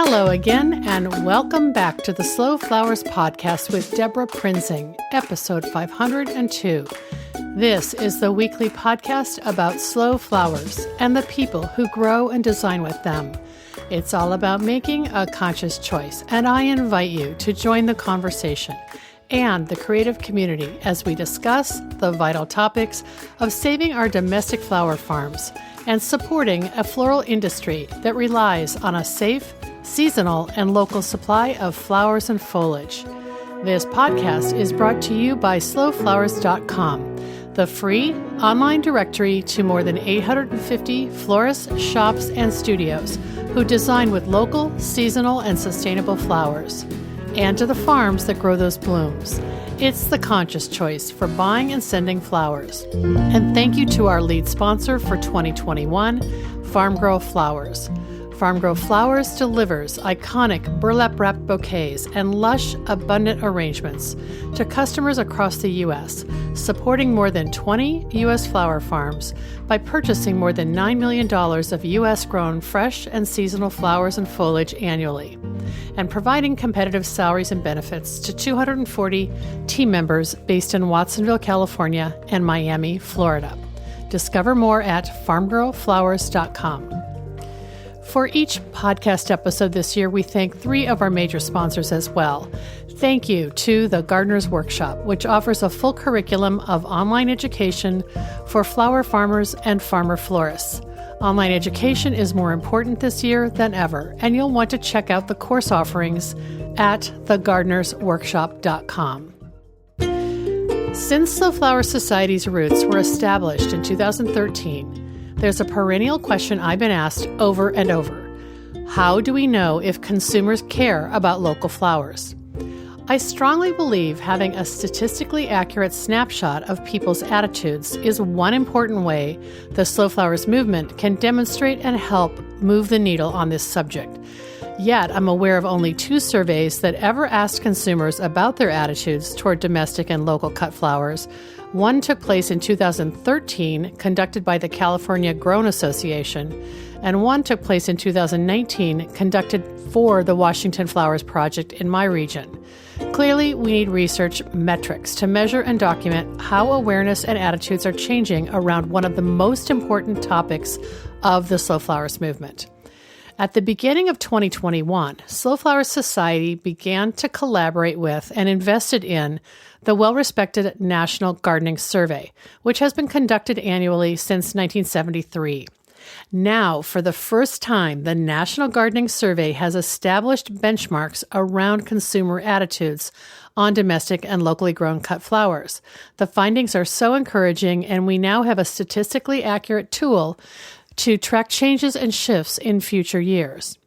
Hello again, and welcome back to the Slow Flowers Podcast with Deborah Prinzing, episode 502. This is the weekly podcast about slow flowers and the people who grow and design with them. It's all about making a conscious choice, and I invite you to join the conversation and the creative community as we discuss the vital topics of saving our domestic flower farms and supporting a floral industry that relies on a safe, seasonal, and local supply of flowers and foliage. This podcast is brought to you by slowflowers.com, the free online directory to more than 850 florists, shops, and studios who design with local, seasonal, and sustainable flowers, and to the farms that grow those blooms. It's the conscious choice for buying and sending flowers. And thank you to our lead sponsor for 2021, Farm Girl Flowers. Farm Girl Flowers delivers iconic burlap-wrapped bouquets and lush, abundant arrangements to customers across the U.S., supporting more than 20 U.S. flower farms by purchasing more than $9 million of U.S.-grown fresh and seasonal flowers and foliage annually, and providing competitive salaries and benefits to 240 team members based in Watsonville, California, and Miami, Florida. Discover more at farmgirlflowers.com. For each podcast episode this year, we thank three of our major sponsors as well. Thank you to the Gardener's Workshop, which offers a full curriculum of online education for flower farmers and farmer florists. Online education is more important this year than ever, and you'll want to check out the course offerings at thegardenersworkshop.com. Since the Flower Society's roots were established in 2013, there's a perennial question I've been asked over and over. How do we know if consumers care about local flowers? I strongly believe having a statistically accurate snapshot of people's attitudes is one important way the Slow Flowers movement can demonstrate and help move the needle on this subject. Yet, I'm aware of only 2 surveys that ever asked consumers about their attitudes toward domestic and local cut flowers. One took place in 2013, conducted by the California Grown Association, and one took place in 2019, conducted for the Washington Flowers Project in my region. Clearly, we need research metrics to measure and document how awareness and attitudes are changing around one of the most important topics of the Slow Flowers movement. At the beginning of 2021, Slow Flowers Society began to collaborate with and invested in the well-respected National Gardening Survey, which has been conducted annually since 1973. Now, for the first time, the National Gardening Survey has established benchmarks around consumer attitudes on domestic and locally grown cut flowers. The findings are so encouraging, and we now have a statistically accurate tool to track changes and shifts in future years.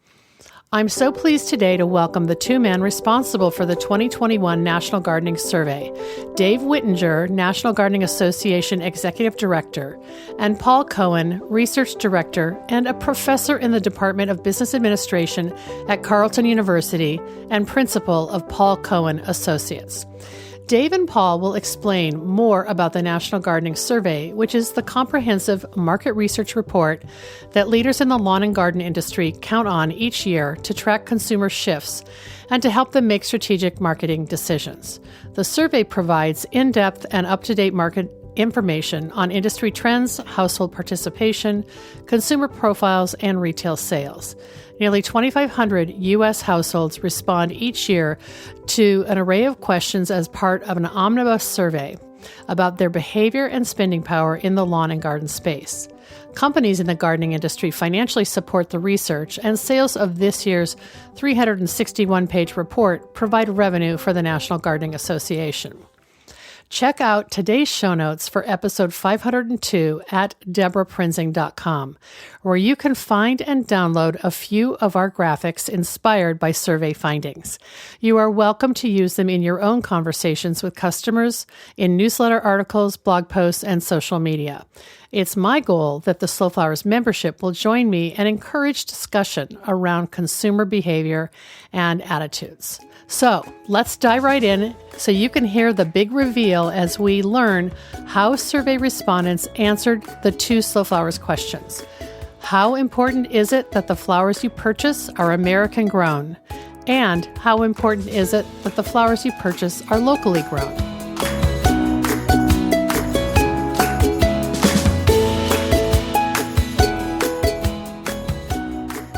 I'm so pleased today to welcome the 2 men responsible for the 2021 National Gardening Survey, Dave Whittenger, National Gardening Association Executive Director, and Paul Cohen, Research Director and a professor in the Department of Business Administration at Carleton University and principal of Paul Cohen Associates. Dave and Paul will explain more about the National Gardening Survey, which is the comprehensive market research report that leaders in the lawn and garden industry count on each year to track consumer shifts and to help them make strategic marketing decisions. The survey provides in-depth and up-to-date market information on industry trends, household participation, consumer profiles, and retail sales. Nearly 2,500 U.S. households respond each year to an array of questions as part of an omnibus survey about their behavior and spending power in the lawn and garden space. Companies in the gardening industry financially support the research, and sales of this year's 361-page report provide revenue for the National Gardening Association. Check out today's show notes for episode 502 at deborahprinzing.com, where you can find and download a few of our graphics inspired by survey findings. You are welcome to use them in your own conversations with customers, in newsletter articles, blog posts, and social media. It's my goal that the Slow Flowers membership will join me and encourage discussion around consumer behavior and attitudes. So let's dive right in so you can hear the big reveal as we learn how survey respondents answered the 2 Slow Flowers questions. How important is it that the flowers you purchase are American grown? And how important is it that the flowers you purchase are locally grown?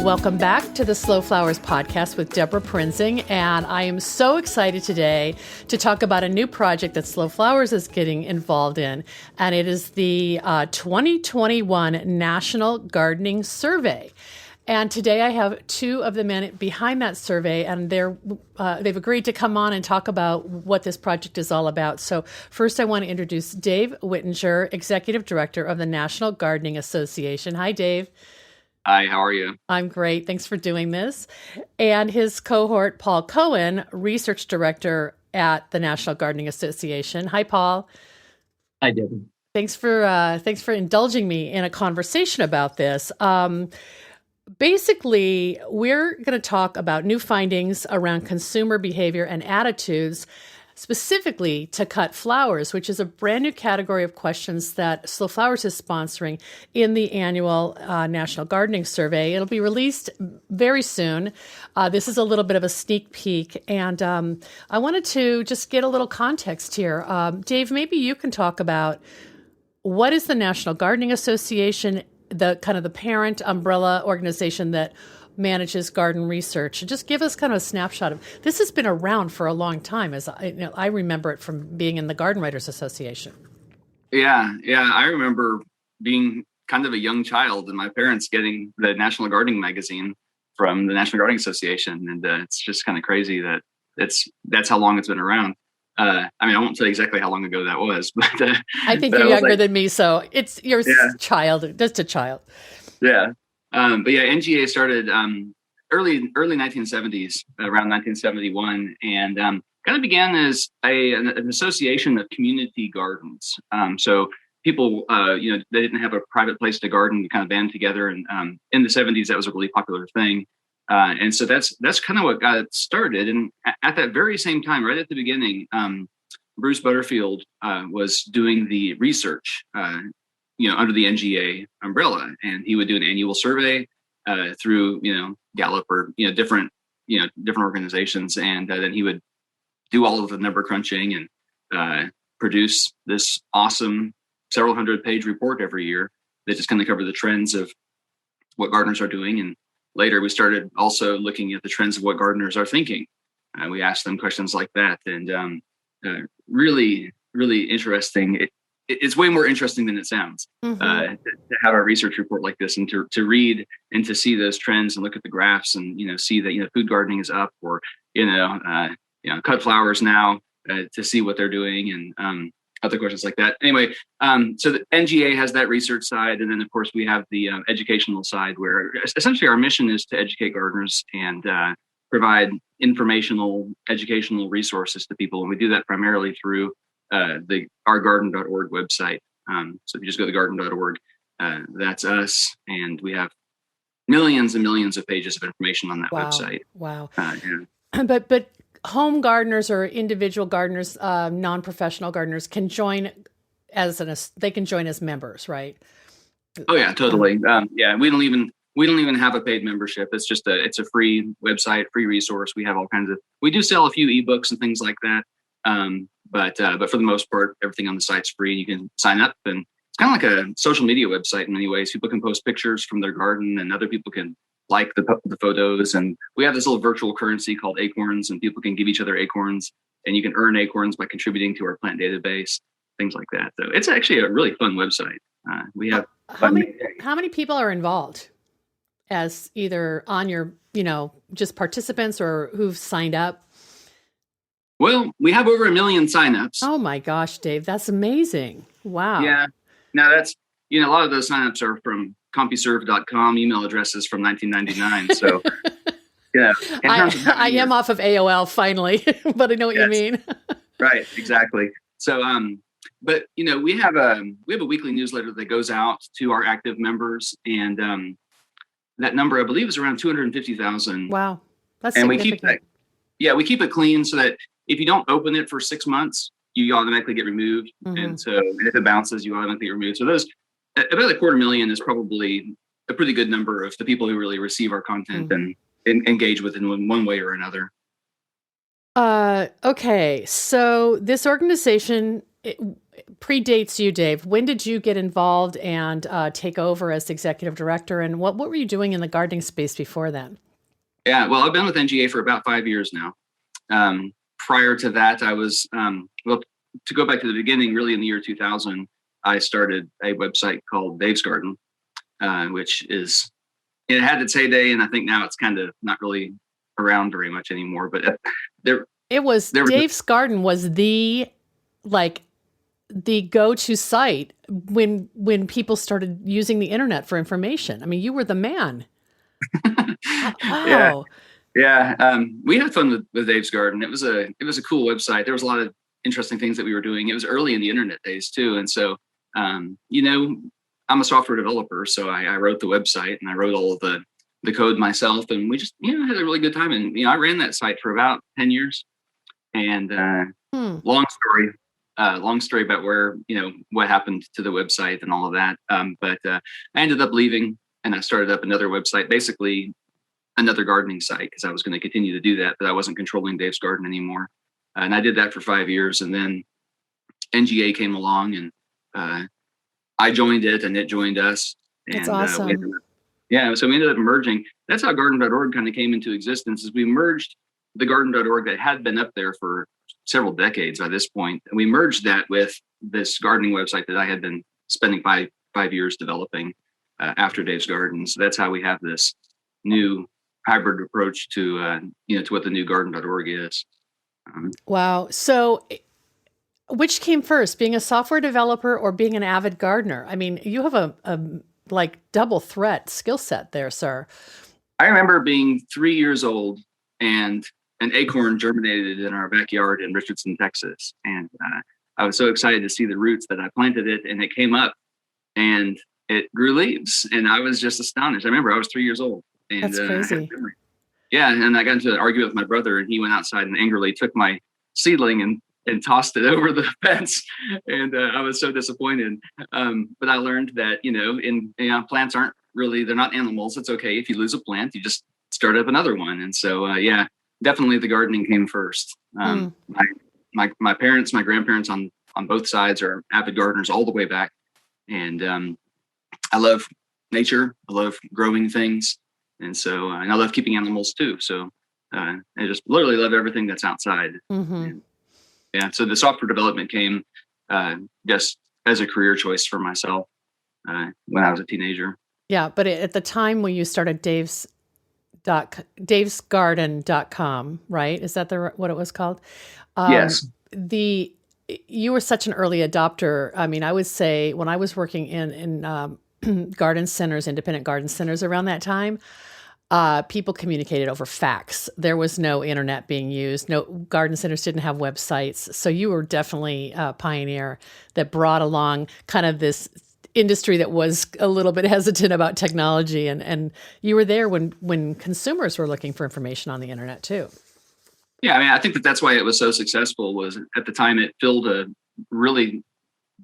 Welcome back to the Slow Flowers podcast with Deborah Prinzing, and I am so excited today to talk about a new project that Slow Flowers is getting involved in, and it is the 2021 National Gardening Survey. And today I have two of the men behind that survey, and they've agreed to come on and talk about what this project is all about. So first I want to introduce Dave Whittenger, Executive Director of the National Gardening Association. Hi, Dave. Hi, how are you? I'm great. Thanks for doing this. And his cohort, Paul Cohen, Research Director at the National Gardening Association. Hi, Paul. Hi, Debbie. Thanks for indulging me in a conversation about this. Basically, we're going to talk about new findings around consumer behavior and attitudes, specifically to cut flowers, which is a brand new category of questions that Slow Flowers is sponsoring in the annual National Gardening Survey. It'll be released very soon. This is a little bit of a sneak peek, and I wanted to just get a little context here. Dave, maybe you can talk about what is the National Gardening Association, the kind of the parent umbrella organization that manages garden research, and just give us kind of a snapshot of this. Has been around for a long time, as I remember it from being in the Garden Writers Association. Yeah. I remember being kind of a young child and my parents getting the National Gardening magazine from the National Gardening Association, and it's just kind of crazy that that's how long it's been around. I won't say exactly how long ago that was, but I think you're younger than me, so you're child, just a child. Yeah. But yeah, NGA started early 1970s, around 1971, and kind of began as an association of community gardens. So people, they didn't have a private place to garden. You kind of band together, and in the 70s, that was a really popular thing. And so that's kind of what got it started. And at that very same time, right at the beginning, Bruce Butterfield was doing the research under the NGA umbrella, and he would do an annual survey through, Gallup or different organizations, and then he would do all of the number crunching and produce this awesome several 100-page report every year that just kind of covered the trends of what gardeners are doing. And later, we started also looking at the trends of what gardeners are thinking. We asked them questions like that, and really, really interesting. It's way more interesting than it sounds to have a research report like this, and to read and to see those trends and look at the graphs and see that food gardening is up, or cut flowers now, to see what they're doing, and other questions like that. Anyway, so the NGA has that research side, and then of course we have the educational side, where essentially our mission is to educate gardeners and provide informational, educational resources to people, and we do that primarily through the ourgarden.org website. So if you just go to garden.org, that's us, and we have millions and millions of pages of information on that website. Wow. Yeah. But home gardeners or individual gardeners, non-professional gardeners can join they can join as members, right? Oh yeah, totally. We don't even have a paid membership. It's just it's a free website, free resource. We have all kinds of, we do sell a few ebooks and things like that. But for the most part, everything on the site's free. You can sign up, and it's kind of like a social media website in many ways. People can post pictures from their garden, and other people can like the photos. And we have this little virtual currency called acorns, and people can give each other acorns, and you can earn acorns by contributing to our plant database, things like that. So it's actually a really fun website. We have how many people are involved as either on your, just participants or who've signed up? Well, we have over 1 million signups. Oh my gosh, Dave, that's amazing. Wow. Yeah. Now that's, a lot of those signups are from CompuServe.com email addresses from 1999. So yeah. I am off of AOL finally, but I know what you mean. Right. Exactly. So, but we have a weekly newsletter that goes out to our active members, and that number, I believe, is around 250,000. Wow. That's and significant. we keep it clean so that if you don't open it for 6 months, you automatically get removed. Mm-hmm. And so if it bounces, you automatically get removed. So those, about 250,000 is probably a pretty good number of the people who really receive our content and engage with it in one way or another. Okay, so this organization predates you, Dave. When did you get involved and take over as executive director? And what were you doing in the gardening space before then? Yeah, well, I've been with NGA for about 5 years now. Prior to that, I was, well, to go back to the beginning, really in the year 2000, I started a website called Dave's Garden, which is, it had its heyday, and I think now it's kind of not really around very much anymore. But Dave's Garden was the go-to site when people started using the internet for information. I mean, you were the man. Wow. Yeah. We had fun with Dave's Garden. It was a cool website. There was a lot of interesting things that we were doing. It was early in the internet days too. And so, I'm a software developer, so I wrote the website and I wrote all of the code myself, and we just, had a really good time. And, I ran that site for about 10 years. And long story about where, what happened to the website and all of that. But I ended up leaving and I started up another website, basically another gardening site, because I was going to continue to do that, but I wasn't controlling Dave's Garden anymore. And I did that for 5 years. And then NGA came along and I joined it and it joined us. That's and, awesome. So we ended up merging. That's how garden.org kind of came into existence, is we merged the garden.org that had been up there for several decades by this point. And we merged that with this gardening website that I had been spending five years developing after Dave's Garden. So that's how we have this new hybrid approach to what the new garden.org is. Wow. So which came first, being a software developer or being an avid gardener? I mean, you have a double threat skill set there, sir. I remember being 3 years old and an acorn germinated in our backyard in Richardson, Texas. And I was so excited to see the roots that I planted it, and it came up and it grew leaves. And I was just astonished. I remember I was 3 years old. And, that's crazy. Yeah. And I got into an argument with my brother, and he went outside and angrily took my seedling and tossed it over the fence. And I was so disappointed. But I learned that, plants aren't really, they're not animals. It's okay if you lose a plant, you just start up another one. And so, definitely the gardening came first. My parents, my grandparents on both sides are avid gardeners all the way back. And I love nature. I love growing things. And so, and I love keeping animals too. So I just literally love everything that's outside. Mm-hmm. And, so the software development came just as a career choice for myself when I was a teenager. Yeah. But at the time when you started davesgarden.com, right? Is that what it was called? Yes. You were such an early adopter. I mean, I would say when I was working in garden centers, independent garden centers around that time, people communicated over fax. There was no internet being used. No, garden centers didn't have websites. So you were definitely a pioneer that brought along kind of this industry that was a little bit hesitant about technology. And you were there when consumers were looking for information on the internet too. Yeah, I mean, I think that's why it was so successful. Was at the time it filled a really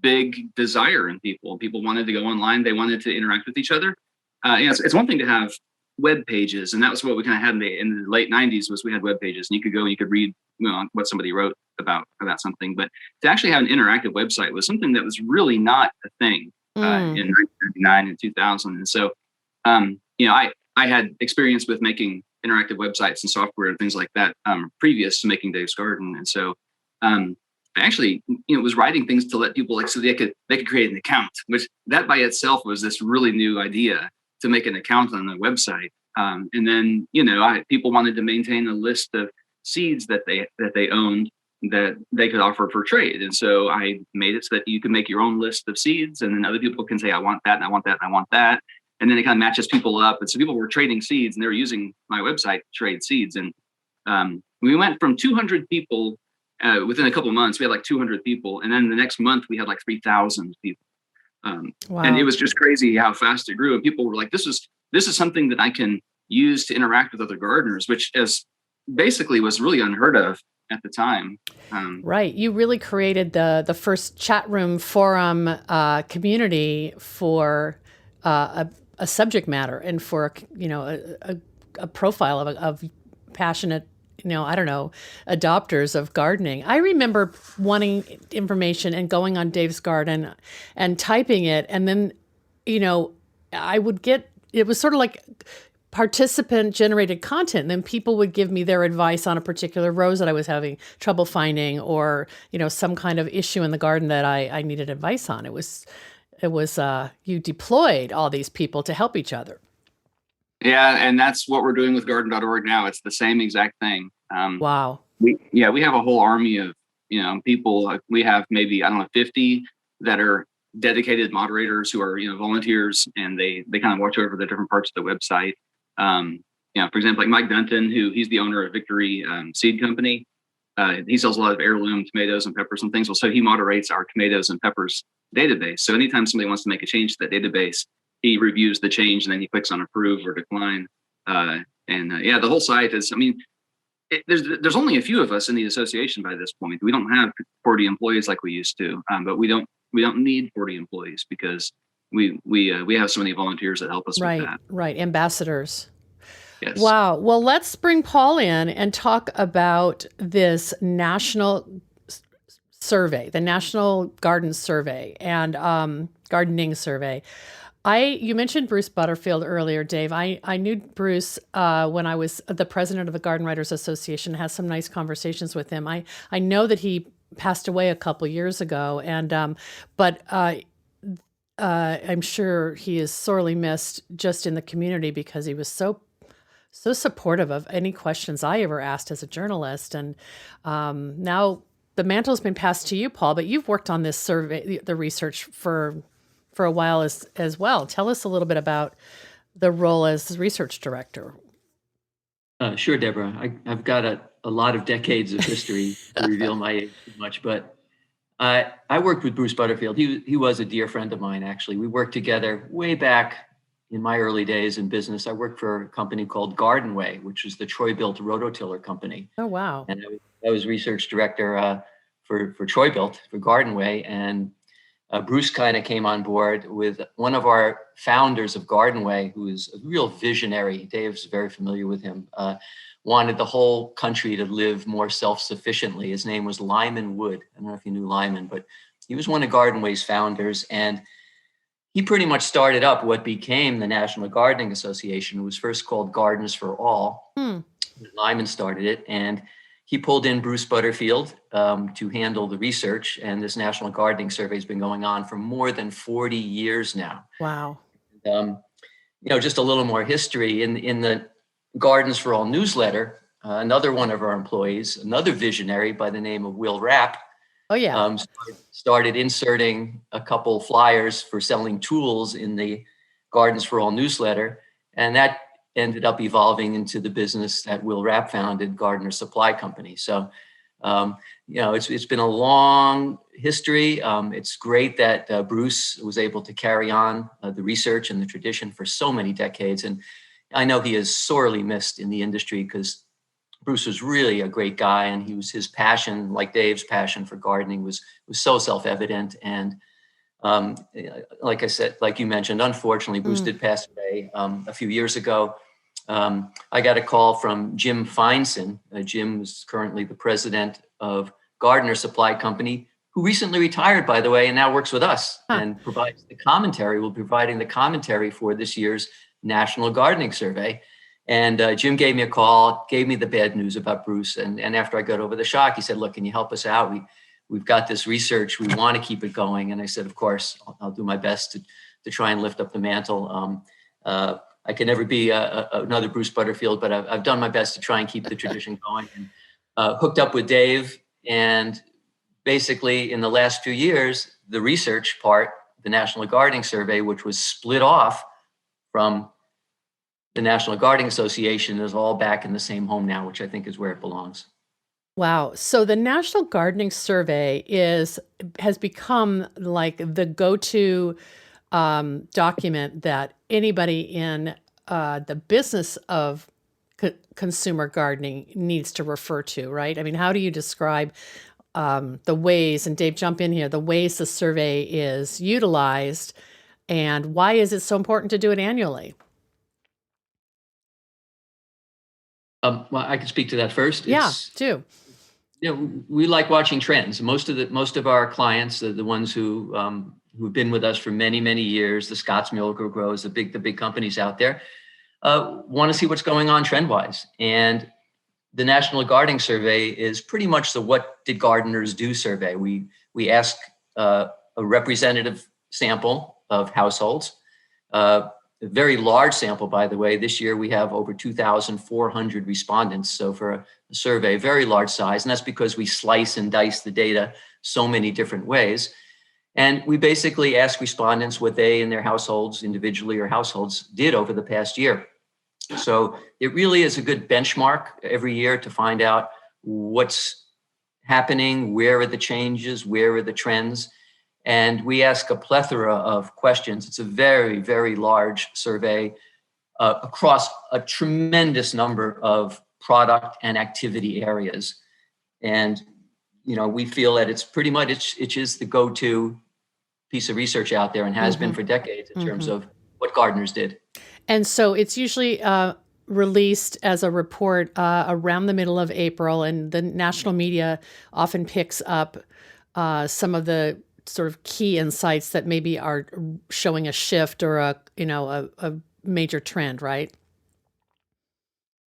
big desire in people. People wanted to go online. They wanted to interact with each other. It's one thing to have web pages, and that was what we kind of had in the late 90s. Was we had web pages, and you could go and you could read what somebody wrote about something. But to actually have an interactive website was something that was really not a thing in 1999 and 2000. And so, I had experience with making interactive websites and software and things like that previous to making Dave's Garden. And so I actually was writing things to let people so they could create an account, which that by itself was this really new idea, to make an account on the website. And then people wanted to maintain a list of seeds that they owned that they could offer for trade. And so I made it so that you can make your own list of seeds, and then other people can say, I want that, and I want that, and I want that. And then it kind of matches people up. And so people were trading seeds, and they were using my website to trade seeds. And we went from 200 people within a couple of months. We had like 200 people. And then the next month we had like 3,000 people. Wow. And it was just crazy how fast it grew. And people were like, this is something that I can use to interact with other gardeners, which basically was really unheard of at the time. Right. You really created the first chat room forum community for a a subject matter and for a profile of passionate, I don't know, adopters of gardening. I remember wanting information and going on Dave's Garden and typing it, and then I would get, it was sort of like participant generated content. And then people would give me their advice on a particular rose that I was having trouble finding, or, some kind of issue in the garden that I needed advice on. It was, you deployed all these people to help each other. Yeah. And that's what we're doing with garden.org now. It's the same exact thing. Wow. We have a whole army of, people. We have maybe, 50 that are dedicated moderators who are, volunteers, and they kind of watch over the different parts of the website. For example, like Mike Dunton, he's the owner of Victory Seed Company. He sells a lot of heirloom tomatoes and peppers and things. Well, so he moderates our tomatoes and peppers database. So anytime somebody wants to make a change to that database, he reviews the change and then he clicks on approve or decline. The whole site is, there's only a few of us in the association by this point. We don't have 40 employees like we used to, but we don't need 40 employees because we have so many volunteers that help us with that. Right. Ambassadors. Yes. Wow. Well, let's bring Paul in and talk about this national survey, the National Garden Survey and Gardening Survey. You mentioned Bruce Butterfield earlier, Dave. I knew Bruce when I was the president of the Garden Writers Association, had some nice conversations with him. I know that he passed away a couple years ago, and but I'm sure he is sorely missed just in the community because he was so supportive of any questions I ever asked as a journalist. And now the mantle's been passed to you, Paul, but you've worked on this survey, the research for a while as well. Tell us a little bit about the role as research director. Sure, Deborah. I've got a lot of decades of history to reveal my age too much, but I worked with Bruce Butterfield. He was a dear friend of mine, actually. We worked together way back in my early days in business. I worked for a company called Gardenway, which is the Troy-Bilt rototiller company. Oh, wow. And I was research director for Troy-Bilt, for Gardenway. And Bruce kind of came on board with one of our founders of Gardenway, who is a real visionary. Dave's very familiar with him. Wanted the whole country to live more self-sufficiently. His name was Lyman Wood. I don't know if you knew Lyman, but he was one of Gardenway's founders. And he pretty much started up what became the National Gardening Association. It was first called Gardens for All. Lyman started it, and he pulled in Bruce Butterfield to handle the research. And this National Gardening Survey has been going on for more than 40 years now. Wow. Just a little more history in the Gardens for All newsletter. Another one of our employees, another visionary by the name of Will Rapp, started inserting a couple flyers for selling tools in the Gardens for All newsletter. And that ended up evolving into the business that Will Rapp founded, Gardener Supply Company. So, it's been a long history. It's great that Bruce was able to carry on the research and the tradition for so many decades. And I know he is sorely missed in the industry because Bruce was really a great guy, and his passion, like Dave's passion for gardening, was so self-evident. And like I said, like you mentioned, unfortunately, Bruce did pass away a few years ago. I got a call from Jim Feinson. Jim is currently the president of Gardener Supply Company, who recently retired, by the way, and now works with us and provides the commentary. We'll be providing the commentary for this year's National Gardening Survey. And Jim gave me a call, gave me the bad news about Bruce. And after I got over the shock, he said, "Look, can you help us out? We've got this research. We want to keep it going." And I said, "Of course, I'll do my best to try and lift up the mantle." I can never be another Bruce Butterfield, but I've done my best to try and keep the tradition going. And hooked up with Dave. And basically, in the last few years, the research part, the National Gardening Survey, which was split off from the National Gardening Association, is all back in the same home now, which I think is where it belongs. Wow. So the National Gardening Survey has become like the go-to document that anybody in the business of consumer gardening needs to refer to, right? I mean, how do you describe the ways, and Dave, jump in here, the ways the survey is utilized and why is it so important to do it annually? Well, I can speak to that first. Yeah, do. We like watching trends. Most of our clients, the ones who've been with us for many, many years, the Scotts Miracle-Gros, the big companies out there, want to see what's going on trend-wise. And the National Gardening Survey is pretty much the "What Did Gardeners Do" survey. We ask a representative sample of households, a very large sample, by the way. This year we have over 2,400 respondents. So for a survey, very large size, and that's because we slice and dice the data so many different ways. And we basically ask respondents what they and their households, individually or households, did over the past year. So it really is a good benchmark every year to find out what's happening, where are the changes, where are the trends. And we ask a plethora of questions. It's a very, very large survey across a tremendous number of product and activity areas. And, we feel that it's pretty much, it is the go-to piece of research out there and has been for decades in terms of what gardeners did. And so it's usually released as a report around the middle of April, and the national media often picks up some of the sort of key insights that maybe are showing a shift or a major trend, right?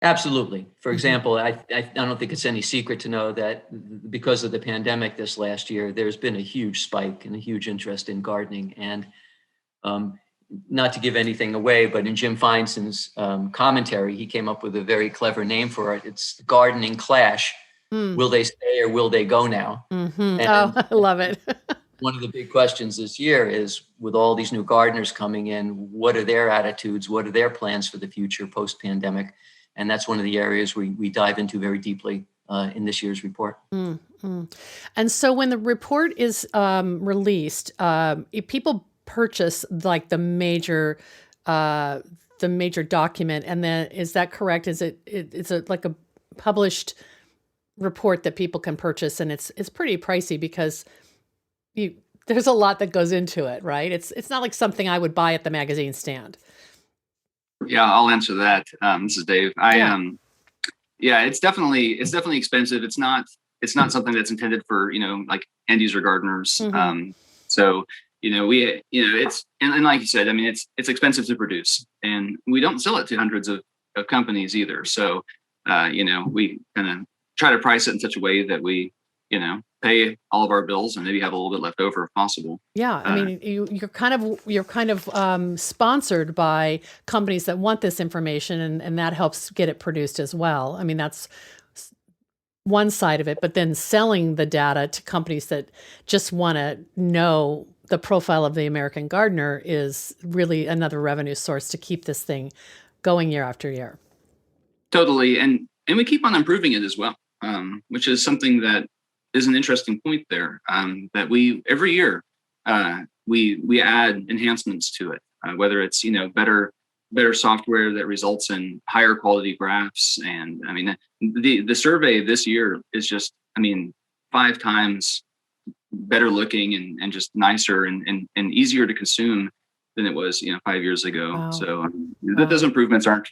Absolutely. For example, I don't think it's any secret to know that because of the pandemic this last year, there's been a huge spike and a huge interest in gardening. And not to give anything away, but in Jim Feinson's commentary, he came up with a very clever name for it. It's the gardening clash. Will they stay or will they go now? I love it. One of the big questions this year is, with all these new gardeners coming in, what are their attitudes? What are their plans for the future post-pandemic? And that's one of the areas we dive into very deeply in this year's report. And so when the report is released, if people purchase like the major document, and then is that correct? Is it's like a published report that people can purchase, and it's pretty pricey because there's a lot that goes into it, right? It's not like something I would buy at the magazine stand. Yeah, I'll answer that. This is Dave. It's definitely expensive. It's not something that's intended for, like end user gardeners. So, it's, and like you said, I mean, it's expensive to produce, and we don't sell it to hundreds of companies either. So, we kind of try to price it in such a way that we, pay all of our bills and maybe have a little bit left over if possible. Yeah, I mean, you're kind of sponsored by companies that want this information, and that helps get it produced as well. I mean, that's one side of it, but then selling the data to companies that just want to know the profile of the American gardener is really another revenue source to keep this thing going year after year. Totally, and we keep on improving it as well, which is something that is an interesting point there. That we every year we add enhancements to it, whether it's better software that results in higher quality graphs, and I mean the survey this year is just 5 times better looking and just nicer and easier to consume than it was 5 years ago. Wow. So those improvements aren't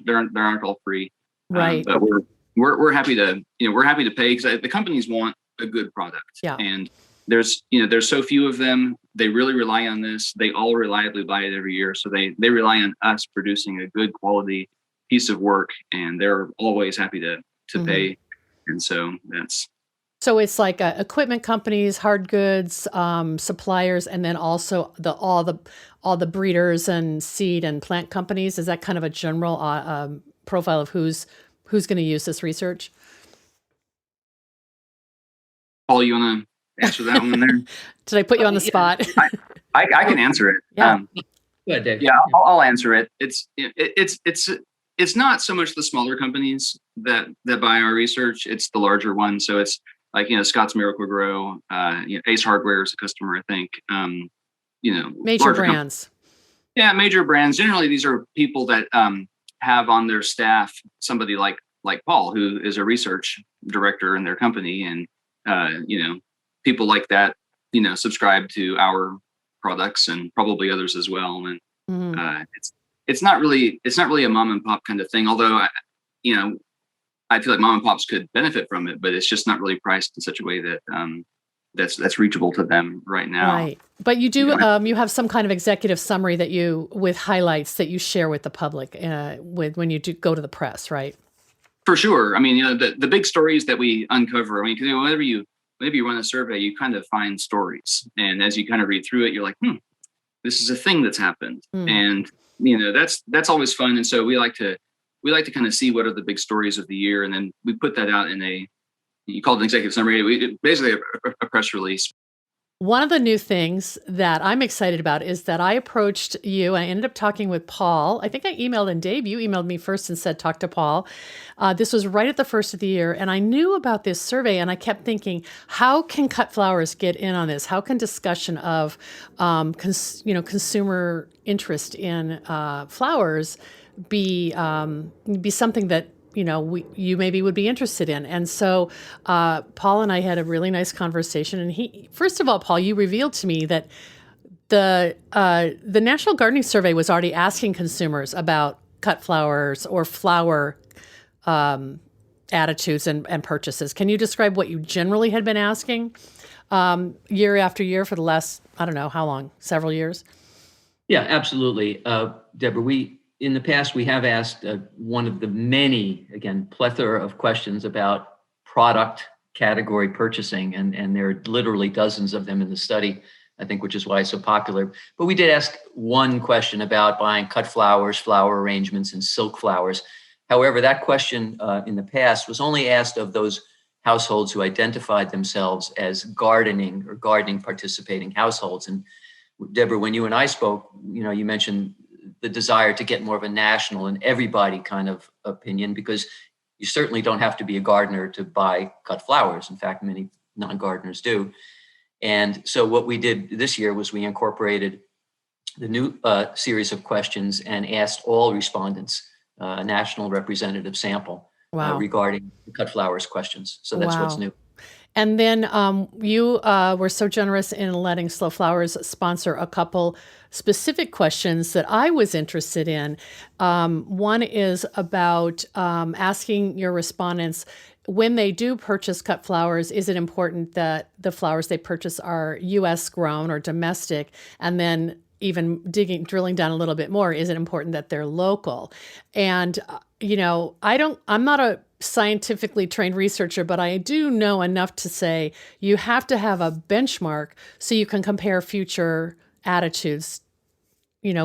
all free, right? But we're happy to pay because the companies want a good product. Yeah. And there's so few of them. They really rely on this. They all reliably buy it every year. So they rely on us producing a good quality piece of work, and they're always happy to pay. And so so it's like equipment companies, hard goods, suppliers, and then also all the breeders and seed and plant companies. Is that kind of a general profile of who's going to use this research? Paul, you want to answer that one there? Did I put you on the spot? I can answer it. Yeah. Go ahead, Dave. Yeah, I'll answer it. It's not so much the smaller companies that buy our research. It's the larger ones. So it's like Scotts Miracle-Gro, Ace Hardware is a customer, I think. Major brands. Yeah, major brands. Generally, these are people that have on their staff somebody like Paul, who is a research director in their company, and people like that subscribe to our products and probably others as well. And it's not really a mom and pop kind of thing. Although I feel like mom and pops could benefit from it, but it's just not really priced in such a way that that's reachable to them right now. Right. But you do, you have some kind of executive summary with highlights that you share with the public when you do go to the press, right? For sure. I mean, the big stories that we uncover, I mean, whenever you run a survey, you kind of find stories. And as you kind of read through it, you're like, this is a thing that's happened. And, that's always fun. And so we like to kind of see what are the big stories of the year. And then we put that out in you call it an executive summary, basically a press release. One of the new things that I'm excited about is that I approached you. I ended up talking with Paul. I think I emailed, and Dave, you emailed me first and said, talk to Paul. This was right at the first of the year. And I knew about this survey and I kept thinking, how can Cut Flowers get in on this? How can discussion of, consumer interest in flowers be something that you maybe would be interested in. And so Paul and I had a really nice conversation. And first of all, Paul, you revealed to me that the National Gardening Survey was already asking consumers about cut flowers or flower attitudes and purchases. Can you describe what you generally had been asking year after year for the last, I don't know how long, several years? Yeah, absolutely. Deborah, in the past, we have asked one of the many, again, plethora of questions about product category purchasing, and there are literally dozens of them in the study, I think, which is why it's so popular. But we did ask one question about buying cut flowers, flower arrangements, and silk flowers. However, that question in the past was only asked of those households who identified themselves as gardening or gardening participating households. And Deborah, when you and I spoke, you mentioned the desire to get more of a national and everybody kind of opinion, because you certainly don't have to be a gardener to buy cut flowers. In fact, many non-gardeners do. And so what we did this year was we incorporated the new series of questions and asked all respondents a national representative sample regarding the cut flowers questions. So that's what's new. And then you were so generous in letting Slow Flowers sponsor a couple specific questions that I was interested in. One is about asking your respondents, when they do purchase cut flowers, is it important that the flowers they purchase are U.S. grown or domestic? And then even drilling down a little bit more, is it important that they're local? And, I'm not a scientifically trained researcher, but I do know enough to say you have to have a benchmark so you can compare future attitudes,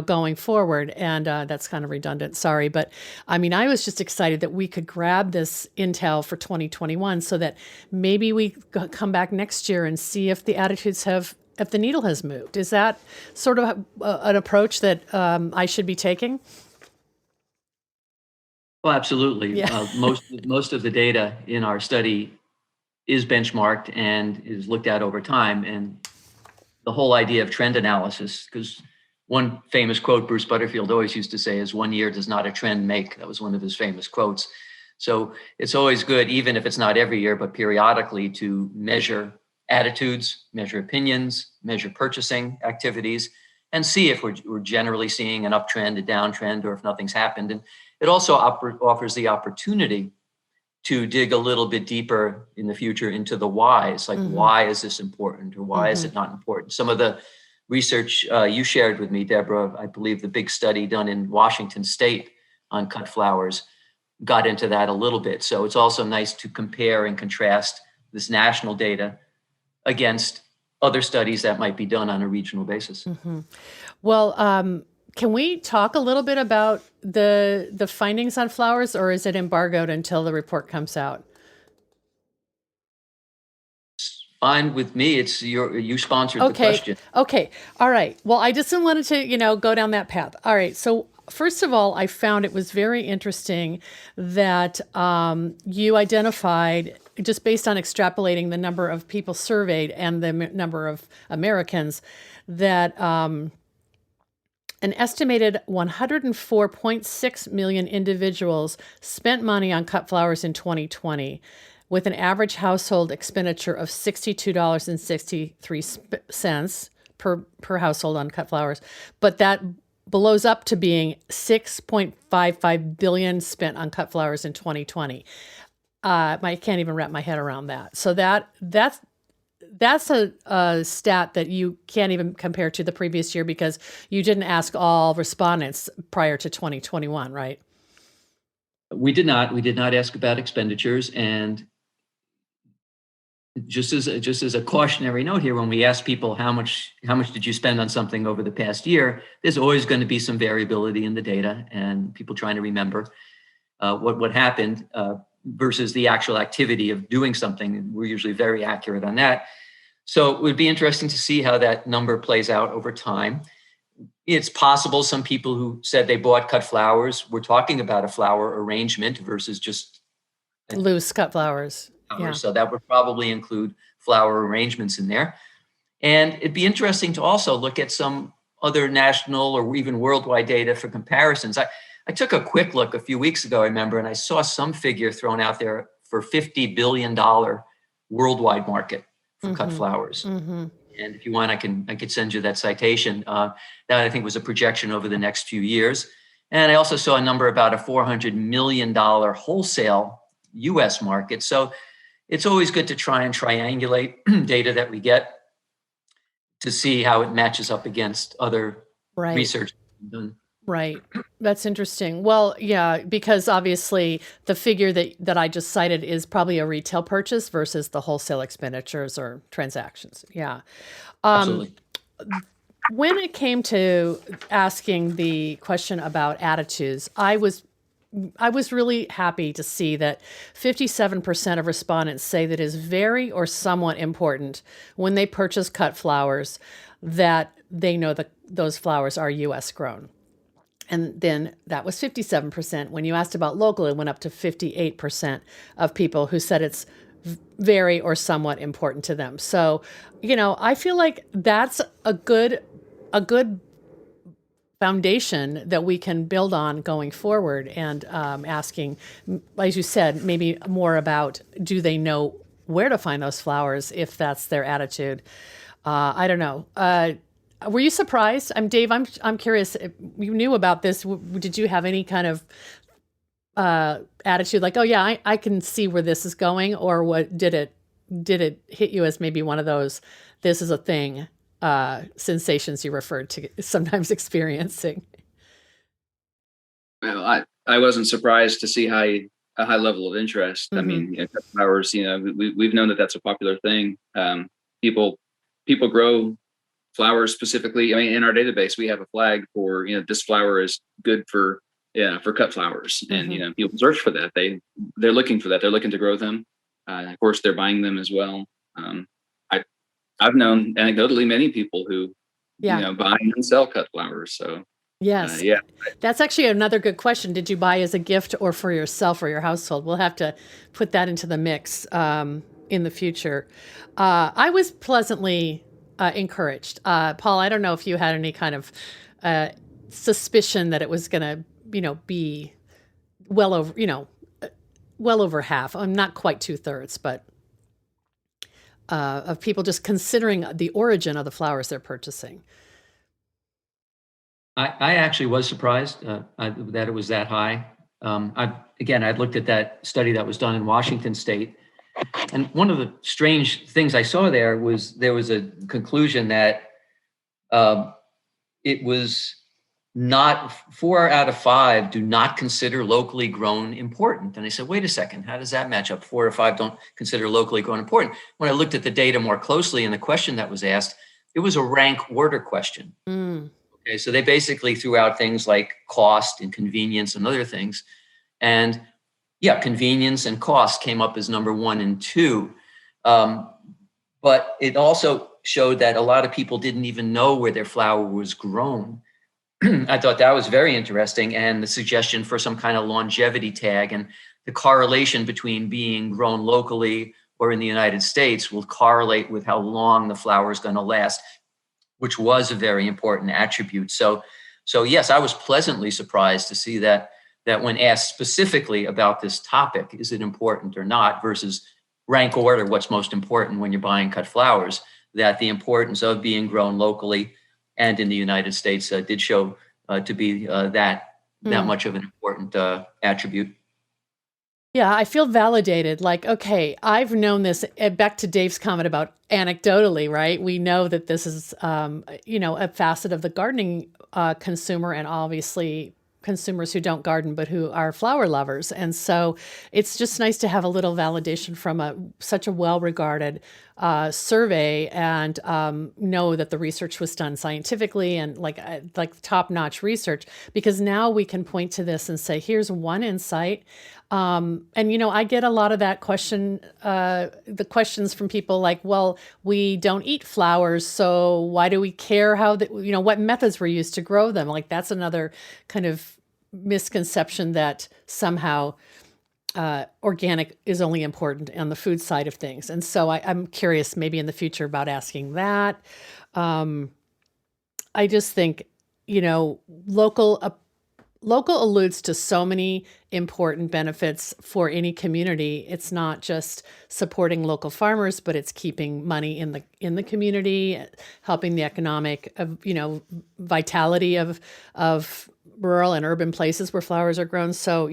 going forward. And that's kind of redundant. Sorry. But I was just excited that we could grab this intel for 2021 so that maybe we come back next year and see if the attitudes if the needle has moved. Is that sort of an approach that I should be taking? Well, absolutely. Yeah. Most of the data in our study is benchmarked and is looked at over time. And the whole idea of trend analysis, because one famous quote Bruce Butterfield always used to say is, 1 year does not a trend make. That was one of his famous quotes. So it's always good, even if it's not every year, but periodically, to measure attitudes, measure opinions, measure purchasing activities, and see if we're generally seeing an uptrend, a downtrend, or if nothing's happened. And it also offers the opportunity to dig a little bit deeper in the future into the whys, like why is this important or why is it not important? Some of the research you shared with me, Deborah, I believe the big study done in Washington State on cut flowers got into that a little bit. So it's also nice to compare and contrast this national data against other studies that might be done on a regional basis. Well, can we talk a little bit about the findings on flowers, or is it embargoed until the report comes out? Fine with me. It's you sponsored the question. Okay. All right. Well, I just wanted to, go down that path. All right. So first of all, I found it was very interesting that you identified, just based on extrapolating the number of people surveyed and the number of Americans, that an estimated 104.6 million individuals spent money on cut flowers in 2020, with an average household expenditure of $62.63 per household on cut flowers, but that blows up to being 6.55 billion spent on cut flowers in 2020. I can't even wrap my head around that. So that's a stat that you can't even compare to the previous year because you didn't ask all respondents prior to 2021, right? We did not. We did not ask about expenditures. And just as a cautionary note here, when we ask people how much did you spend on something over the past year, there's always going to be some variability in the data and people trying to remember what happened versus the actual activity of doing something. We're usually very accurate on that. So it would be interesting to see how that number plays out over time. It's possible some people who said they bought cut flowers were talking about a flower arrangement versus just loose cut flowers. Yeah. So that would probably include flower arrangements in there. And it'd be interesting to also look at some other national or even worldwide data for comparisons. I took a quick look a few weeks ago, I remember, and I saw some figure thrown out there for $50 billion worldwide market for cut flowers. And if you want, I could send you that citation. That I think was a projection over the next few years. And I also saw a number about a $400 million wholesale US market. So it's always good to try and triangulate data that we get to see how it matches up against other research done. Right. That's interesting. Well, yeah, because obviously the figure that I just cited is probably a retail purchase versus the wholesale expenditures or transactions. Yeah. Absolutely. When it came to asking the question about attitudes, I was really happy to see that 57% of respondents say that it is very or somewhat important when they purchase cut flowers that they know that those flowers are U.S. grown. And then that was 57%. When you asked about local, it went up to 58% of people who said it's very or somewhat important to them. So, I feel like that's a good foundation that we can build on going forward and asking, as you said, maybe more about, do they know where to find those flowers if that's their attitude? I don't know. Were you surprised? Dave, I'm curious. You knew about this. Did you have any kind of attitude like, oh yeah, I can see where this is going, or what? Did it hit you as maybe one of those, this is a thing, sensations you referred to sometimes experiencing? Well, I wasn't surprised to see a high level of interest. I mean, cut flowers. We've known that that's a popular thing. People grow flowers specifically. I mean, in our database, we have a flag for, this flower is good for cut flowers. And, people search for that. They're looking for that. They're looking to grow them. Of course, they're buying them as well. I've known anecdotally many people who, buy and sell cut flowers. So yes, that's actually another good question. Did you buy as a gift or for yourself or your household? We'll have to put that into the mix in the future. I was pleasantly encouraged. Paul, I don't know if you had any kind of suspicion that it was going to, be well over half. I'm not quite 2/3, but of people just considering the origin of the flowers they're purchasing. I actually was surprised that it was that high. I'd looked at that study that was done in Washington State. And one of the strange things I saw there was a conclusion that it was not 4 out of 5 do not consider locally grown important. And I said, wait a second, how does that match up? 4 or 5 don't consider locally grown important. When I looked at the data more closely and the question that was asked, it was a rank order question. Okay, so they basically threw out things like cost and convenience and other things. And convenience and cost came up as number 1 and 2. But it also showed that a lot of people didn't even know where their flower was grown. I thought that was very interesting. And the suggestion for some kind of longevity tag and the correlation between being grown locally or in the United States will correlate with how long the flower is going to last, which was a very important attribute. So yes, I was pleasantly surprised to see that when asked specifically about this topic, is it important or not, versus rank order, what's most important when you're buying cut flowers, that the importance of being grown locally and in the United States did show to be that much of an important attribute. Yeah, I feel validated. Like, okay, I've known this. Back to Dave's comment about anecdotally, right? We know that this is, a facet of the gardening consumer, and obviously consumers who don't garden but who are flower lovers. And so it's just nice to have a little validation from such a well-regarded survey, and know that the research was done scientifically and like top-notch research, because now we can point to this and say, here's one insight. And I get a lot of that question, the questions from people like, well, we don't eat flowers, so why do we care what methods were used to grow them? Like, that's another kind of misconception that somehow organic is only important on the food side of things. And so I'm curious maybe in the future about asking that. I just think, local alludes to so many important benefits for any community. It's not just supporting local farmers, but it's keeping money in the community, helping the economic vitality of rural and urban places where flowers are grown. So,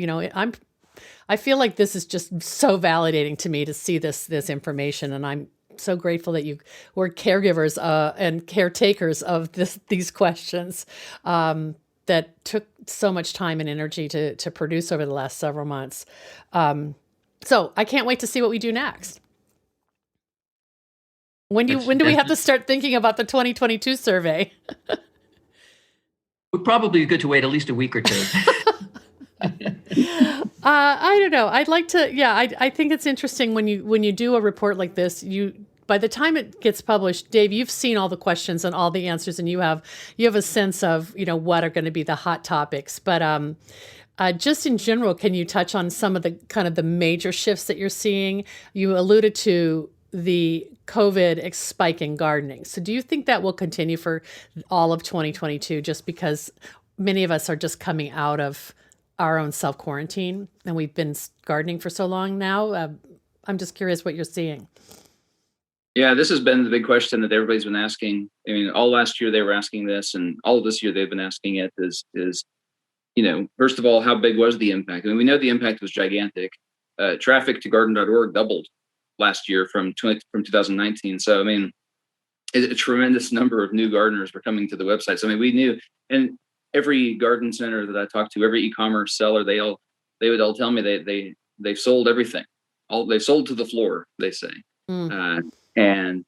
I feel like this is just so validating to me to see this information, and I'm so grateful that you were caregivers and caretakers of these questions that took so much time and energy to produce over the last several months. So I can't wait to see what we do next. When do we have to start thinking about the 2022 survey? Would probably be good to wait at least a week or two. I don't know. I'd like to. Yeah, I think it's interesting when you do a report like this. By the time it gets published, Dave, you've seen all the questions and all the answers, and you have a sense of what are going to be the hot topics. But just in general, can you touch on some of the kind of the major shifts that you're seeing? You alluded to the COVID spike in gardening. So do you think that will continue for all of 2022, just because many of us are just coming out of our own self-quarantine and we've been gardening for so long now? I'm just curious what you're seeing. Yeah, this has been the big question that everybody's been asking. I mean, all last year they were asking this, and all of this year they've been asking it is, first of all, how big was the impact? I mean, we know the impact was gigantic. Traffic to garden.org doubled last year from 2019. So, I mean, a tremendous number of new gardeners were coming to the website. So, I mean, we knew, and every garden center that I talked to, every e-commerce seller, they would all tell me they've sold everything. They've sold to the floor, they say. And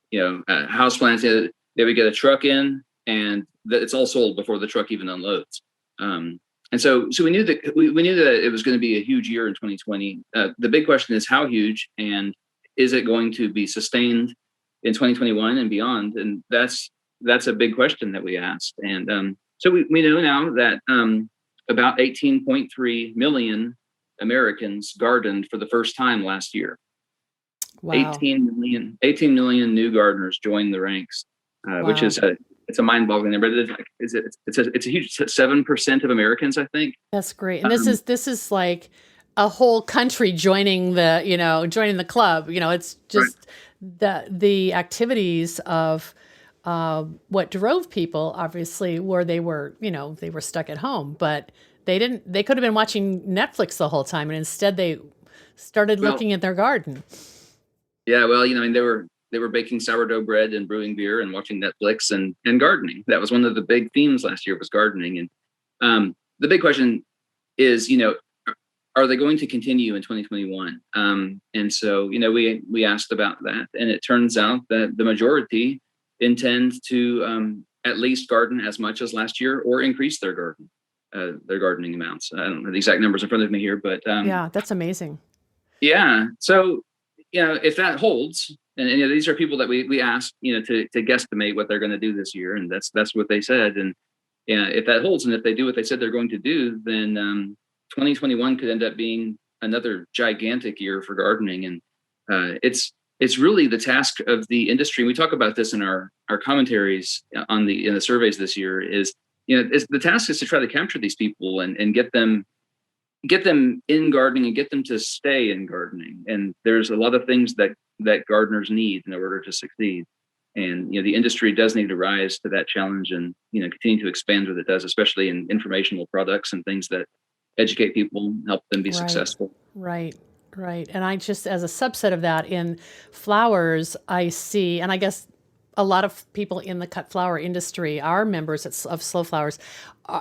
houseplants, they would get a truck in, and it's all sold before the truck even unloads. And so we knew that it was going to be a huge year in 2020. The big question is how huge, and is it going to be sustained in 2021 and beyond? And that's a big question that we asked. And so we know now that about 18.3 million Americans gardened for the first time last year. Wow. 18 million new gardeners joined the ranks, which is it's a mind-boggling number. It's a huge 7% of Americans, I think. That's great. And this is like a whole country joining the club. It's just the activities of what drove people, obviously, where they were stuck at home, but they could have been watching Netflix the whole time, and instead they started looking at their garden. Yeah, well, they were baking sourdough bread and brewing beer and watching Netflix and gardening. That was one of the big themes last year, was gardening. And the big question is, are they going to continue in 2021? And so, we asked about that, and it turns out that the majority intend to at least garden as much as last year, or increase their gardening amounts. I don't have the exact numbers in front of me here, but yeah, that's amazing. Yeah. So, if that holds, and these are people that we asked, to guesstimate what they're going to do this year, and that's what they said. And if that holds, and if they do what they said they're going to do, then 2021 could end up being another gigantic year for gardening. And it's really the task of the industry. We talk about this in our commentaries in the surveys this year. The task is to try to capture these people and get them in gardening and get them to stay in gardening. And there's a lot of things that gardeners need in order to succeed. And the industry does need to rise to that challenge and continue to expand what it does, especially in informational products and things that educate people, help them be successful. Right. And I just, as a subset of that, in flowers, I see, and I guess a lot of people in the cut flower industry, our members of Slow Flowers,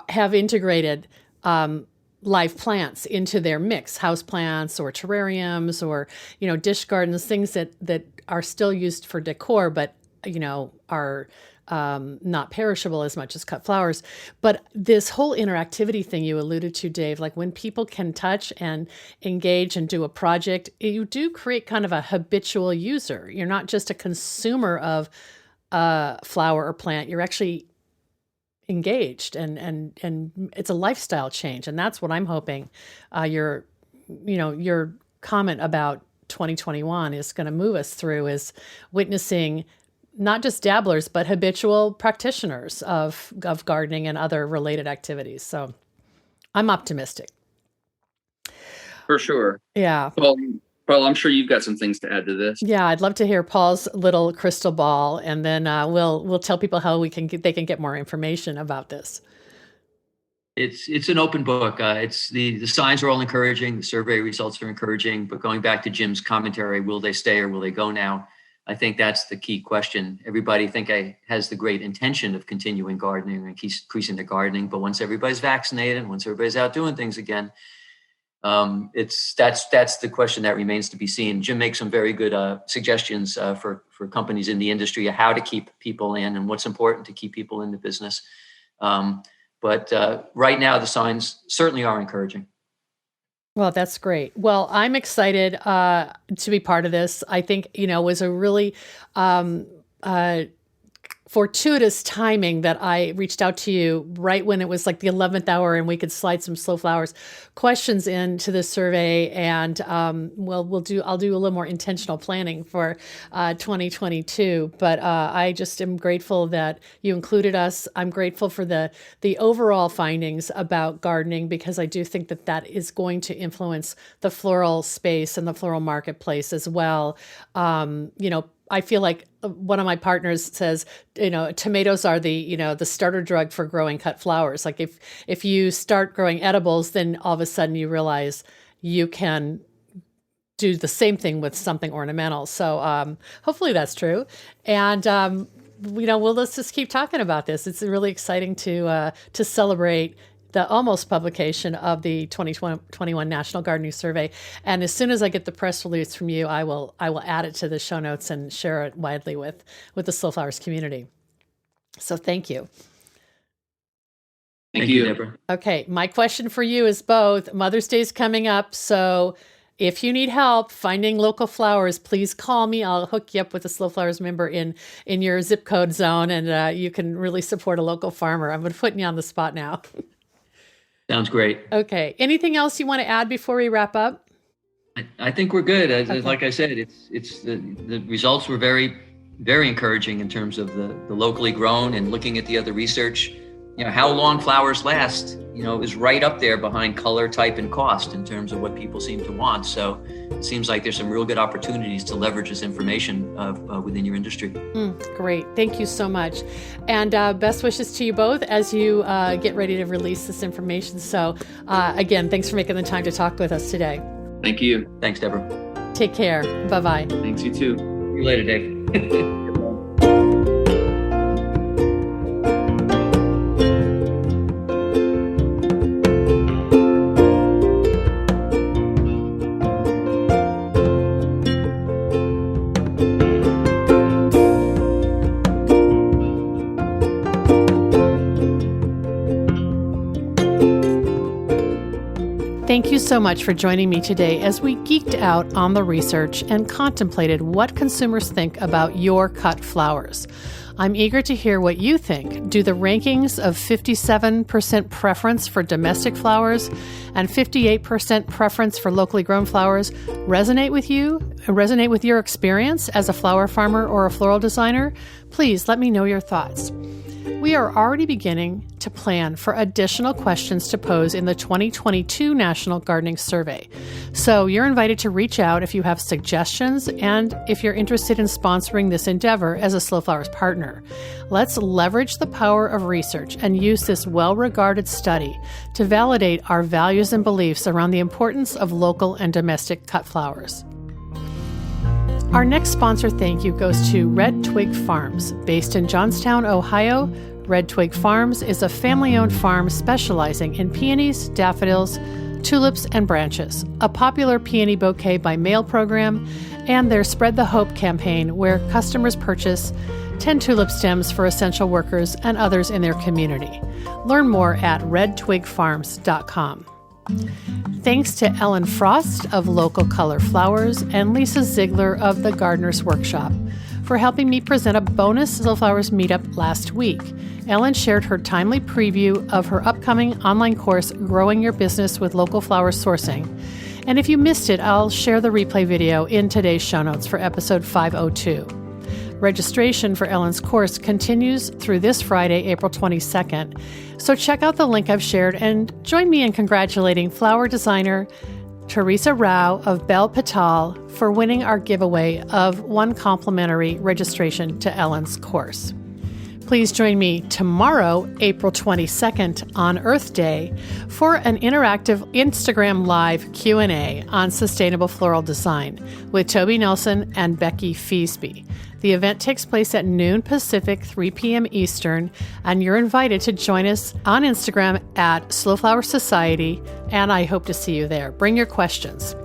have integrated live plants into their mix, house plants or terrariums or dish gardens, things that are still used for decor, but are not perishable as much as cut flowers. But this whole interactivity thing you alluded to, Dave, like when people can touch and engage and do a project, you do create kind of a habitual user. You're not just a consumer of a flower or plant. You're actually engaged, and it's a lifestyle change. And that's what I'm hoping your comment about 2021 is going to move us through, is witnessing not just dabblers, but habitual practitioners of gardening and other related activities. So I'm optimistic. For sure. Yeah. Paul, I'm sure you've got some things to add to this. Yeah, I'd love to hear Paul's little crystal ball, and then we'll tell people how they can get more information about this. It's an open book. It's the signs are all encouraging. The survey results are encouraging. But going back to Jim's commentary, will they stay or will they go now? I think that's the key question. Everybody has the great intention of continuing gardening and increasing their gardening, but once everybody's vaccinated and once everybody's out doing things again, that's the question that remains to be seen. Jim makes some very good suggestions for companies in the industry of how to keep people in and what's important to keep people in the business. But right now, the signs certainly are encouraging. Well, that's great. Well, I'm excited to be part of this. I think, it was a really fortuitous timing that I reached out to you right when it was like the 11th hour and we could slide some Slow Flowers questions into the survey. And I'll do a little more intentional planning for 2022. But I just am grateful that you included us. I'm grateful for the overall findings about gardening, because I do think that is going to influence the floral space and the floral marketplace as well. I feel like one of my partners says, tomatoes are the starter drug for growing cut flowers. Like if you start growing edibles, then all of a sudden you realize you can do the same thing with something ornamental. So hopefully that's true. And let's just keep talking about this. It's really exciting to celebrate the almost publication of the 2021 National Gardening Survey. And as soon as I get the press release from you, I will add it to the show notes and share it widely with the Slow Flowers community. So thank you. Thank you, Deborah. Okay, my question for you is both. Mother's Day is coming up, so if you need help finding local flowers, please call me. I'll hook you up with a Slow Flowers member in your zip code zone, and you can really support a local farmer. I'm putting you on the spot now. Sounds great. Okay. Anything else you want to add before we wrap up? I think we're good. Okay. Like I said, it's the results were very, very encouraging in terms of the locally grown, and looking at the other research. How long flowers last, is right up there behind color, type, and cost in terms of what people seem to want. So it seems like there's some real good opportunities to leverage this information within your industry. Great. Thank you so much. And best wishes to you both as you get ready to release this information. So again, thanks for making the time to talk with us today. Thank you. Thanks, Deborah. Take care. Bye-bye. Thanks, you too. See you later, Dave. Thank you so much for joining me today as we geeked out on the research and contemplated what consumers think about your cut flowers. I'm eager to hear what you think. Do the rankings of 57% preference for domestic flowers and 58% preference for locally grown flowers resonate with you? Resonate with your experience as a flower farmer or a floral designer? Please let me know your thoughts. we are already beginning to plan for additional questions to pose in the 2022 National Gardening Survey. So you're invited to reach out if you have suggestions and if you're interested in sponsoring this endeavor as a Slow Flowers partner. Let's leverage the power of research and use this well-regarded study to validate our values and beliefs around the importance of local and domestic cut flowers. Our next sponsor thank you goes to Red Twig Farms. Based in Johnstown, Ohio, Red Twig Farms is a family-owned farm specializing in peonies, daffodils, tulips, and branches, a popular peony bouquet by mail program, and their Spread the Hope campaign where customers purchase 10 tulip stems for essential workers and others in their community. Learn more at redtwigfarms.com. Thanks to Ellen Frost of Local Color Flowers and Lisa Ziegler of the Gardener's Workshop for helping me present a bonus Slow Flowers meetup last week. Ellen shared her timely preview of her upcoming online course, Growing Your Business with Local Flower Sourcing. And if you missed it, I'll share the replay video in today's show notes for episode 502. Registration for Ellen's course continues through this Friday, April 22nd. So check out the link I've shared and join me in congratulating flower designer Teresa Rao of Bel Patal for winning our giveaway of one complimentary registration to Ellen's course. Please join me tomorrow, April 22nd, on Earth Day, for an interactive Instagram Live Q&A on sustainable floral design with Toby Nelson and Becky Feasby. The event takes place at noon Pacific, 3 p.m. Eastern, and you're invited to join us on Instagram at Slow Flower Society, and I hope to see you there. Bring your questions.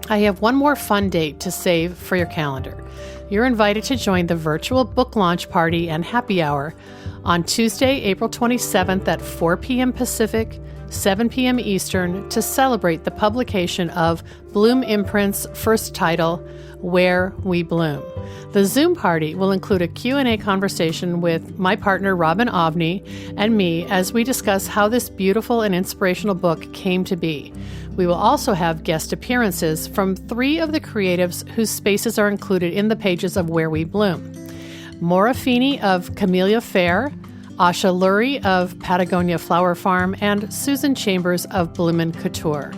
I have one more fun date to save for your calendar. You're invited to join the virtual book launch party and happy hour on Tuesday, April 27th at 4 p.m. Pacific, 7 p.m. Eastern to celebrate the publication of Bloom Imprint's first title, Where We Bloom. The Zoom party will include a Q&A conversation with my partner Robin Ovney and me as we discuss how this beautiful and inspirational book came to be. We will also have guest appearances from 3 of the creatives whose spaces are included in the pages of Where We Bloom. Maura Feeney of Camellia Fair, Asha Lurie of Patagonia Flower Farm, and Susan Chambers of Bloomin' Couture.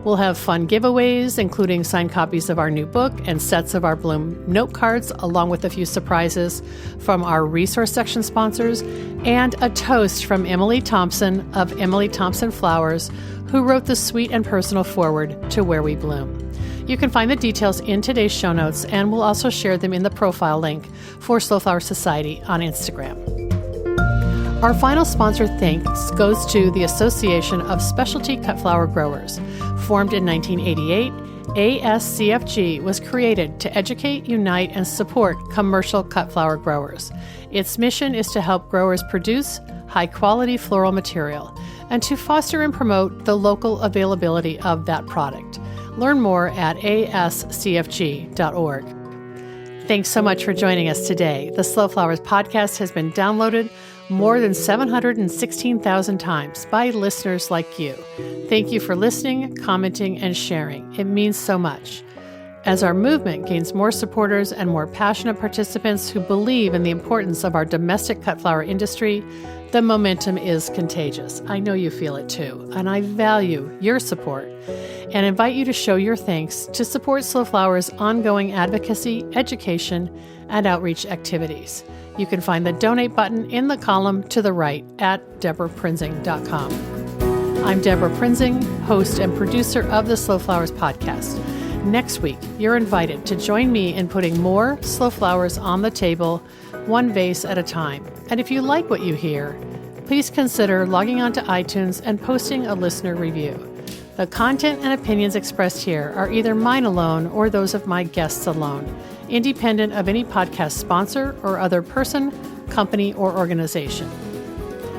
We'll have fun giveaways, including signed copies of our new book and sets of our Bloom note cards, along with a few surprises from our resource section sponsors, and a toast from Emily Thompson of Emily Thompson Flowers, who wrote the sweet and personal foreword to Where We Bloom. You can find the details in today's show notes, and we'll also share them in the profile link for Slow Flower Society on Instagram. Our final sponsor thanks goes to the Association of Specialty Cut Flower Growers. Formed in 1988, ASCFG was created to educate, unite, and support commercial cut flower growers. Its mission is to help growers produce high-quality floral material and to foster and promote the local availability of that product. Learn more at ascfg.org. Thanks so much for joining us today. The Slow Flowers podcast has been downloaded more than 716,000 times by listeners like you. Thank you for listening, commenting, and sharing. It means so much. As our movement gains more supporters and more passionate participants who believe in the importance of our domestic cut flower industry, the momentum is contagious. I know you feel it too, and I value your support and invite you to show your thanks to support Slow Flowers' ongoing advocacy, education, and outreach activities. You can find the donate button in the column to the right at deborahprinzing.com. I'm Deborah Prinzing, host and producer of the Slow Flowers podcast. Next week, you're invited to join me in putting more slow flowers on the table, one vase at a time. And if you like what you hear, please consider logging onto iTunes and posting a listener review. The content and opinions expressed here are either mine alone or those of my guests alone, independent of any podcast sponsor or other person, company, or organization.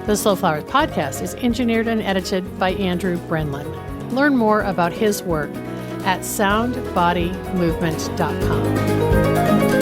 The Slow Flowers podcast is engineered and edited by Andrew Brenlin. Learn more about his work at soundbodymovement.com.